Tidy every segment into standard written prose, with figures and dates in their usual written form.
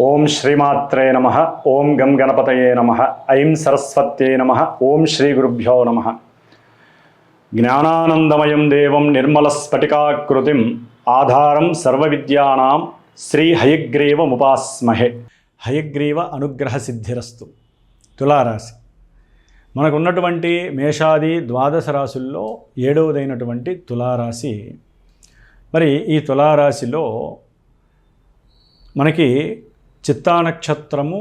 ఓం శ్రీమాత్రే నమః. ఓం గం గణపతయే నమః. ఐం సరస్వత్యై నమః. ఓం శ్రీ గురుభ్యో నమః. జ్ఞానానందమయం దేవం నిర్మలస్ఫటికాకృతిం ఆధారం సర్వవిద్యానాం శ్రీ హయగ్రీవముపాస్మహే. హయగ్రీవ అనుగ్రహ సిద్ధిరస్తు. తులారాశి మనకున్నటువంటి మేషాది ద్వాదశ రాశుల్లో 7వదైనటువంటి తులారాశి. మరి ఈ తులారాశిలో మనకి చిత్తా నక్షత్రము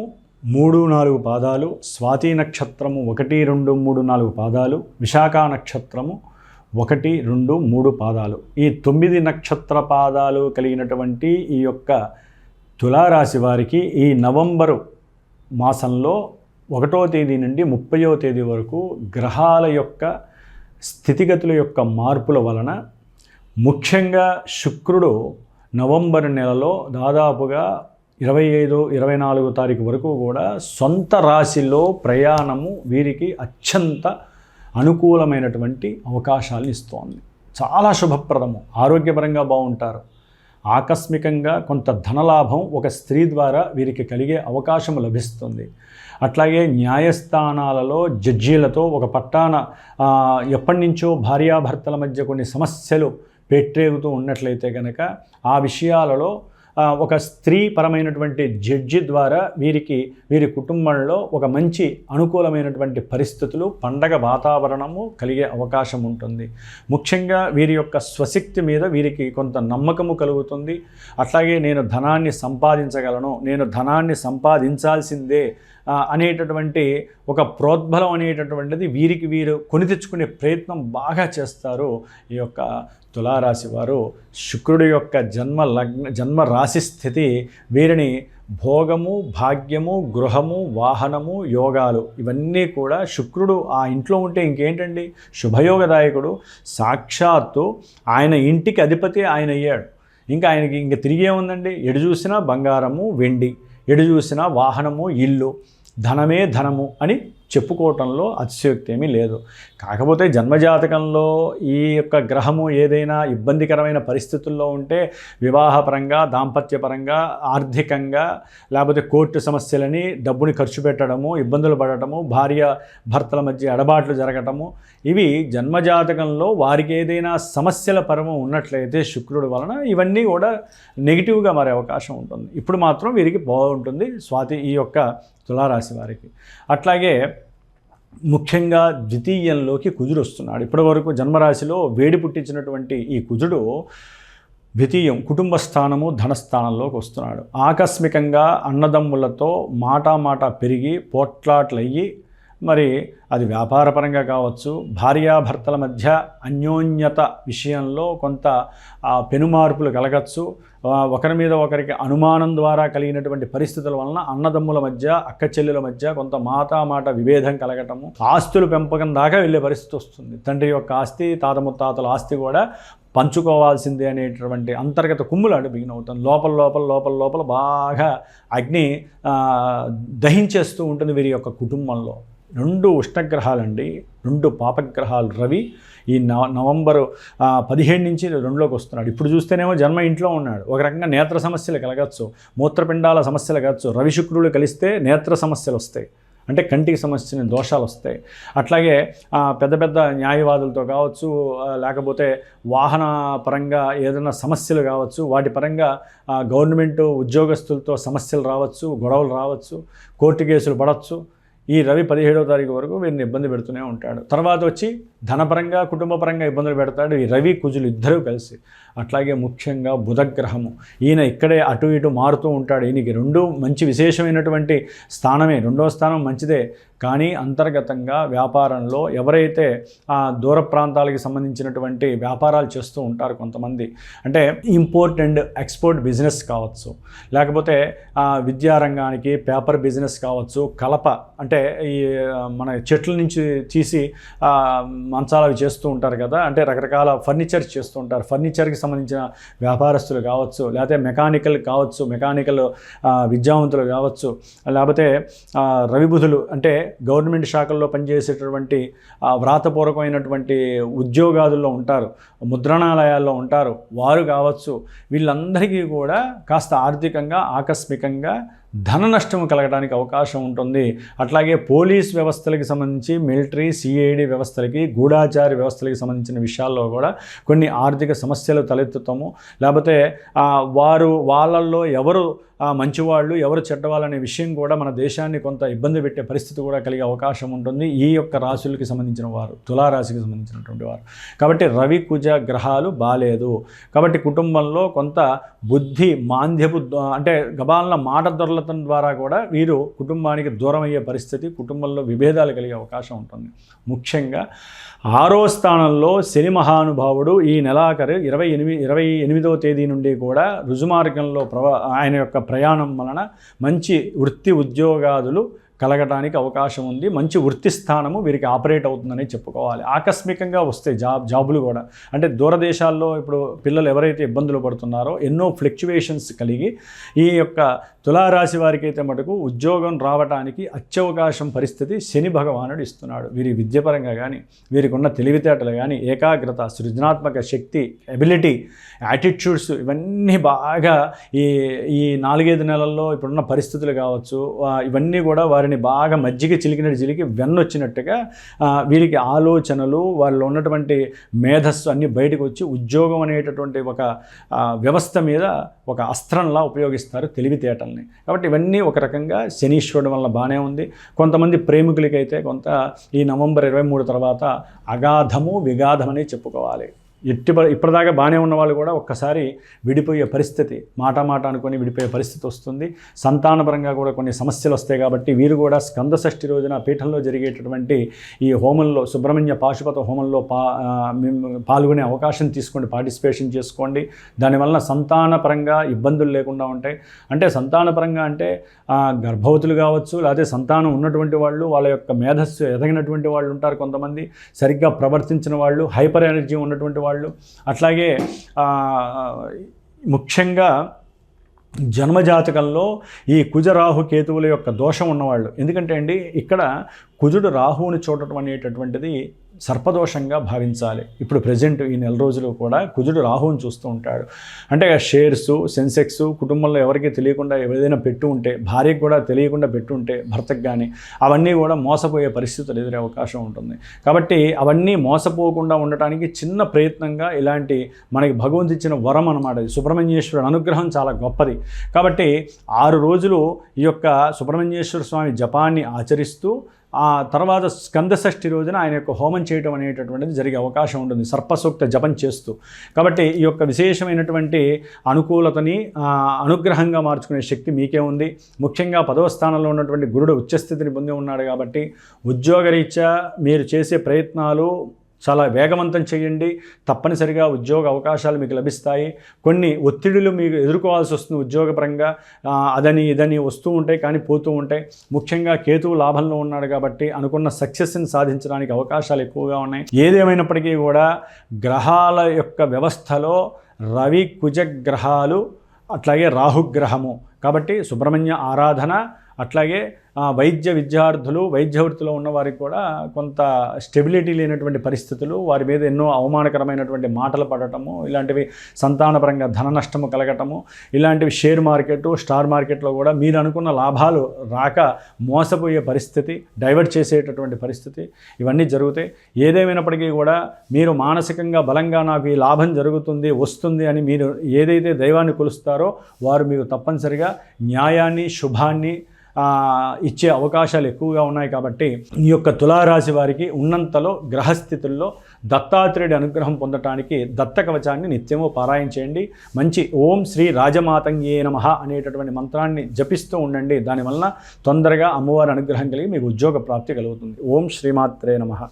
3-4 పాదాలు, స్వాతి నక్షత్రము 1-2-3-4 పాదాలు, విశాఖ నక్షత్రము 1-2-3 పాదాలు, ఈ 9 నక్షత్ర పాదాలు కలిగినటువంటి ఈ యొక్క తులారాశి వారికి ఈ నవంబరు మాసంలో 1వ తేదీ నుండి 30వ తేదీ వరకు గ్రహాల యొక్క స్థితిగతుల యొక్క మార్పుల వలన ముఖ్యంగా శుక్రుడు నవంబర్ నెలలో దాదాపుగా 25-24 తారీఖు వరకు కూడా సొంత రాశిలో ప్రయాణము వీరికి అత్యంత అనుకూలమైనటువంటి అవకాశాలను ఇస్తోంది. చాలా శుభప్రదము. ఆరోగ్యపరంగా బాగుంటారు. ఆకస్మికంగా కొంత ధనలాభం ఒక స్త్రీ ద్వారా వీరికి కలిగే అవకాశం లభిస్తుంది. అట్లాగే న్యాయస్థానాలలో జడ్జీలతో ఒక పట్టాన ఎప్పటి నుంచో భార్యాభర్తల మధ్య కొన్ని సమస్యలు పెట్టేగుతూ ఉన్నట్లయితే కనుక ఆ విషయాలలో ఒక స్త్రీ పరమైనటువంటి జడ్జి ద్వారా వీరి కుటుంబంలో ఒక మంచి అనుకూలమైనటువంటి పరిస్థితులు, పండగ వాతావరణము కలిగే అవకాశం ఉంటుంది. ముఖ్యంగా వీరి యొక్క స్వశక్తి మీద వీరికి కొంత నమ్మకము కలుగుతుంది. అట్లాగే నేను ధనాన్ని సంపాదించగలను, నేను ధనాన్ని సంపాదించాల్సిందే అనేటటువంటి ఒక ప్రోద్బలం అనేటటువంటిది వీరు కొని తెచ్చుకునే ప్రయత్నం బాగా చేస్తారు. ఈ యొక్క తులారాశి వారు శుక్రుడి యొక్క జన్మ రాశి స్థితి వీరిని భోగము, భాగ్యము, గృహము, వాహనము, యోగాలు ఇవన్నీ కూడా శుక్రుడు ఆ ఇంట్లో ఉంటే ఇంకేంటండి, శుభయోగదాయకుడు. సాక్షాత్తు ఆయన ఇంటికి అధిపతి ఆయన అయ్యాడు. ఇంకా ఆయనకి ఇంక తిరిగే ఉందండి. ఎడు చూసినా బంగారము, వెండి, ఎడు చూసినా వాహనము, ఇల్లు, ధనమే ధనము అని చెప్పుకోవటంలో అతిశయోక్తి ఏమీ లేదు. కాకపోతే జన్మజాతకంలో ఈ యొక్క గ్రహము ఏదైనా ఇబ్బందికరమైన పరిస్థితుల్లో ఉంటే వివాహపరంగా, దాంపత్యపరంగా, ఆర్థికంగా, లేకపోతే కోర్టు సమస్యలని, డబ్బుని ఖర్చు పెట్టడము, ఇబ్బందులు పడటము, భార్య భర్తల మధ్య ఎడబాట్లు జరగటము, ఇవి జన్మజాతకంలో వారికి ఏదైనా సమస్యల పరము ఉన్నట్లయితే శుక్రుడు వలన ఇవన్నీ కూడా నెగిటివ్గా మారే అవకాశం ఉంటుంది. ఇప్పుడు మాత్రం వీరికి బాగుంటుంది ఈ యొక్క తులారాశి వారికి. అట్లాగే ముఖ్యంగా ద్వితీయంలోకి కుజుడు వస్తున్నాడు. ఇప్పటి వరకు జన్మరాశిలో వేడి పుట్టించినటువంటి ఈ కుజుడు ద్వితీయం కుటుంబ స్థానము, ధనస్థానంలోకి వస్తున్నాడు. ఆకస్మికంగా అన్నదమ్ములతో మాట పెరిగి పోట్లాట్లయ్యి, మరి అది వ్యాపారపరంగా కావచ్చు, భార్యాభర్తల మధ్య అన్యోన్యత విషయంలో కొంత పెనుమార్పులు కలగచ్చు. ఒకరి మీద ఒకరికి అనుమానం ద్వారా కలిగినటువంటి పరిస్థితుల వలన అన్నదమ్ముల మధ్య, అక్క చెల్లెల మధ్య కొంత మాట విభేదం కలగటము, ఆస్తులు పెంపకం దాకా వెళ్ళే పరిస్థితి వస్తుంది. తండ్రి యొక్క ఆస్తి, తాత ముత్తాతల ఆస్తి కూడా పంచుకోవాల్సిందే అనేటటువంటి అంతర్గత కుమ్ములాడు బిగిన్ అవుతుంది. లోపల బాగా అగ్ని దహించేస్తూ ఉంటుంది వీరి యొక్క కుటుంబంలో. 2 ఉష్ణగ్రహాలండి, 2 పాపగ్రహాలు. రవి ఈ నవంబరు 15 నుంచి 2లోకి వస్తున్నాడు. ఇప్పుడు చూస్తేనేమో జన్మ ఇంట్లో ఉన్నాడు. ఒక రకంగా నేత్ర సమస్యలు కలగచ్చు, మూత్రపిండాల సమస్యలు కలగచ్చు. రవి శుక్రుడు కలిస్తే నేత్ర సమస్యలు వస్తాయి, అంటే కంటికి సంబంధించిన దోషాలు వస్తాయి. అట్లాగే పెద్ద న్యాయవాదులతో కావచ్చు, లేకపోతే వాహన పరంగా ఏదైనా సమస్యలు కావచ్చు, వాటి పరంగా గవర్నమెంట్ ఉద్యోగస్తులతో సమస్యలు రావచ్చు, గొడవలు రావచ్చు, కోర్టు కేసులు పడవచ్చు. ఈ రవి 17వ తారీఖు వరకు వీరిని ఇబ్బంది పెడుతూనే ఉంటాడు. తర్వాత వచ్చి ధనపరంగా, కుటుంబపరంగా ఇబ్బందులు పెడతాడు ఈ రవి కుజులు ఇద్దరూ కలిసి. అట్లాగే ముఖ్యంగా బుధగ్రహము, ఈయన ఇక్కడే అటు ఇటు మారుతూ ఉంటాడు. ఈయనకి 2 మంచి విశేషమైనటువంటి స్థానమే, 2వ స్థానం మంచిదే. కానీ అంతర్గతంగా వ్యాపారంలో ఎవరైతే దూర ప్రాంతాలకు సంబంధించినటువంటి వ్యాపారాలు చేస్తూ ఉంటారు కొంతమంది, అంటే ఇంపోర్ట్ అండ్ ఎక్స్పోర్ట్ బిజినెస్ కావచ్చు, లేకపోతే విద్యారంగానికి పేపర్ బిజినెస్ కావచ్చు, కలప అంటే ఈ మన చెట్ల నుంచి తీసి మంచాలు అవి చేస్తూ ఉంటారు కదా, అంటే రకరకాల ఫర్నిచర్ చేస్తూ ఉంటారు. ఫర్నిచర్కి సంబంధించిన వ్యాపారస్తులు కావచ్చు, లేకపోతే మెకానికల్ కావచ్చు, మెకానికల్ విద్యావంతులు కావచ్చు, లేకపోతే రవిబుధులు అంటే గవర్నమెంట్ శాఖల్లో పనిచేసేటటువంటి వ్రాతపూర్వకమైనటువంటి ఉద్యోగాదుల్లో ఉంటారు, ముద్రణాలయాల్లో ఉంటారు, వారు కావచ్చు. వీళ్ళందరికీ కూడా కాస్త ఆర్థికంగా ఆకస్మికంగా ధన నష్టం కలగడానికి అవకాశం ఉంటుంది. అట్లాగే పోలీస్ వ్యవస్థలకి సంబంధించి మిలిటరీ, సిఐడి వ్యవస్థలకి, గూఢాచార వ్యవస్థలకి సంబంధించిన విషయాల్లో కూడా కొన్ని ఆర్థిక సమస్యలు తలెత్తుతాము. లేకపోతే వాళ్ళల్లో ఎవరు మంచివాళ్ళు, ఎవరు చెడ్డవాళ్ళు అనే విషయం కూడా మన దేశాన్ని కొంత ఇబ్బంది పెట్టే పరిస్థితి కూడా కలిగే అవకాశం ఉంటుంది ఈ యొక్క రాశులకి సంబంధించిన వారు, తులారాశికి సంబంధించినటువంటి వారు. కాబట్టి రవి కుజ గ్రహాలు బాలేదు. కాబట్టి కుటుంబంలో కొంత మాంద్యపు అంటే గబాలన మాట దొరలతం ద్వారా కూడా వీరు కుటుంబానికి దూరం అయ్యే పరిస్థితి, కుటుంబంలో విభేదాలు కలిగే అవకాశం ఉంటుంది. ముఖ్యంగా 6వ స్థానంలో శని మహానుభావుడు ఈ నెలాఖరు 28వ తేదీ నుండి కూడా రుజుమార్గంలో ఆయన యొక్క ప్రయాణం వలన మంచి వృత్తి ఉద్యోగాదులు కలగడానికి అవకాశం ఉంది. మంచి వృత్తి స్థానము వీరికి ఆపరేట్ అవుతుందని చెప్పుకోవాలి. ఆకస్మికంగా వస్తాయి జాబులు కూడా. అంటే దూరదేశాల్లో ఇప్పుడు పిల్లలు ఎవరైతే ఇబ్బందులు పడుతున్నారో ఎన్నో ఫ్లక్చువేషన్స్ కలిగి ఈ యొక్క తులారాశి వారికి అయితే మటుకు ఉద్యోగం రావడానికి అత్యవకాశం పరిస్థితి శని భగవానుడు ఇస్తున్నాడు. వీరి విద్యపరంగా కానీ, వీరికి ఉన్న తెలివితేటలు కానీ, ఏకాగ్రత, సృజనాత్మక శక్తి, ఎబిలిటీ, యాటిట్యూడ్స్ ఇవన్నీ బాగా ఈ 4-5 నెలల్లో ఇప్పుడున్న పరిస్థితులు కావచ్చు, ఇవన్నీ కూడా వారిని బాగా మజ్జిగ చిలికి వెన్నొచ్చినట్టుగా వీరికి ఆలోచనలు, వాళ్ళు ఉన్నటువంటి మేధస్సు అన్నీ బయటకు వచ్చి ఉద్యోగం అనేటటువంటి ఒక వ్యవస్థ మీద ఒక అస్త్రంలా ఉపయోగిస్తారు తెలివితేటల్ని. కాబట్టి ఇవన్నీ ఒక రకంగా శనీశ్వరుడు వల్ల బాగానే ఉంది. కొంతమంది ప్రేమికులకైతే కొంత ఈ నవంబర్ 23 తర్వాత అగాధము విగాధమని చెప్పుకోవాలి. ఇప్పటిదాకా బాగానే ఉన్న వాళ్ళు కూడా ఒక్కసారి విడిపోయే పరిస్థితి, మాట అనుకొని విడిపోయే పరిస్థితి వస్తుంది. సంతానపరంగా కూడా కొన్ని సమస్యలు వస్తాయి. కాబట్టి వీరు కూడా స్కంద షష్ఠి రోజున పీఠంలో జరిగేటటువంటి ఈ హోమంలో, సుబ్రహ్మణ్య పాశుపత హోమంలో పాల్గొనే అవకాశం తీసుకోండి, పార్టిసిపేషన్ చేసుకోండి. దానివల్ల సంతానపరంగా ఇబ్బందులు లేకుండా ఉంటాయి. అంటే సంతానపరంగా అంటే గర్భవతులు కావచ్చు, లేకపోతే సంతానం ఉన్నటువంటి వాళ్ళు, వాళ్ళ యొక్క మేధస్సు ఎదగినటువంటి వాళ్ళు ఉంటారు. కొంతమంది సరిగ్గా ప్రవర్తించిన వాళ్ళు, హైపర్ ఎనర్జీ ఉన్నటువంటి వాళ్ళు, అట్లాగే ముఖ్యంగా జన్మజాతకంలో ఈ కుజరాహు కేతువుల యొక్క దోషం ఉన్నవాళ్ళు. ఎందుకంటే అండి ఇక్కడ కుజుడు రాహువుని చూడటం అనేటటువంటిది సర్పదోషంగా భావించాలి. ఇప్పుడు ప్రజెంట్ ఈ నెల రోజులు కూడా కుజుడు రాహువుని చూస్తూ ఉంటాడు. అంటే షేర్సు, సెన్సెక్స్ కుటుంబంలో ఎవరికి తెలియకుండా ఏదైనా పెట్టు ఉంటే, భార్యకు కూడా తెలియకుండా పెట్టు ఉంటే, భర్తకు కానీ, అవన్నీ కూడా మోసపోయే పరిస్థితులు ఎదురే అవకాశం ఉంటుంది. కాబట్టి అవన్నీ మోసపోకుండా ఉండటానికి చిన్న ప్రయత్నంగా ఇలాంటి మనకి భగవంతుడు ఇచ్చిన వరం అన్నమాట. సుబ్రహ్మణ్యేశ్వరుడు అనుగ్రహం చాలా గొప్పది. కాబట్టి 6 రోజులు ఈ యొక్క సుబ్రహ్మణ్యేశ్వర స్వామి జపాన్ని ఆచరిస్తూ ఆ తర్వాత స్కంద షష్ఠి రోజున ఆయన యొక్క హోమం చేయడం అనేటటువంటిది జరిగే అవకాశం ఉంటుంది, సర్పసూక్త జపం చేస్తూ. కాబట్టి ఈ యొక్క విశేషమైనటువంటి అనుకూలతని అనుగ్రహంగా మార్చుకునే శక్తి మీకే ఉంది. ముఖ్యంగా 10వ స్థానంలో ఉన్నటువంటి గురుడు ఉచ్చస్థితిని పొంది ఉన్నాడు. కాబట్టి ఉద్యోగరీత్యా మీరు చేసే ప్రయత్నాలు చాలా వేగవంతం చేయండి. తప్పనిసరిగా ఉద్యోగ అవకాశాలు మీకు లభిస్తాయి. కొన్ని ఒత్తిడులు మీకు ఎదుర్కోవాల్సి వస్తుంది ఉద్యోగపరంగా, అదని ఇదని వస్తూ ఉంటాయి, కానీ పోతూ ఉంటాయి. ముఖ్యంగా కేతువు లాభంలో ఉన్నాడు కాబట్టి అనుకున్న సక్సెస్ని సాధించడానికి అవకాశాలు ఎక్కువగా ఉన్నాయి. ఏదేమైనప్పటికీ కూడా గ్రహాల యొక్క వ్యవస్థలో రవి కుజ గ్రహాలు, అట్లాగే రాహుగ్రహము. కాబట్టి సుబ్రహ్మణ్య ఆరాధన, అట్లాగే వైద్య విద్యార్థులు, వైద్య వృత్తిలో ఉన్నవారికి కూడా కొంత స్టెబిలిటీ లేనటువంటి పరిస్థితులు, వారి మీద ఎన్నో అవమానకరమైనటువంటి మాటలు పడటము, ఇలాంటివి సంతానపరంగా ధన నష్టము కలగటము, ఇలాంటివి షేర్ మార్కెట్, స్టార్ మార్కెట్లో కూడా మీరు అనుకున్న లాభాలు రాక మోసపోయే పరిస్థితి, డైవర్ట్ చేసేటటువంటి పరిస్థితి, ఇవన్నీ జరుగుతాయి. ఏదేమైనప్పటికీ కూడా మీరు మానసికంగా బలంగా నాకు ఈ లాభం జరుగుతుంది, వస్తుంది అని మీరు ఏదైతే దైవాన్ని కొలుస్తారో వారు మీకు తప్పనిసరిగా న్యాయాన్ని, శుభాన్ని ఇచ్చే అవకాశాలు ఎక్కువగా ఉన్నాయి. కాబట్టి ఈ యొక్క తులారాశి వారికి ఉన్నంతలో గ్రహస్థితుల్లో దత్తాత్రేయుడి అనుగ్రహం పొందటానికి దత్త కవచాన్ని నిత్యము పారాయణ చేయండి. మంచి ఓం శ్రీ రాజమాతంగే నమః అనేటటువంటి మంత్రాన్ని జపిస్తూ ఉండండి. దానివల్ల తొందరగా అమ్మవారి అనుగ్రహం కలిగి మీకు ఉద్యోగ ప్రాప్తి కలుగుతుంది. ఓం శ్రీమాత్రే నమః.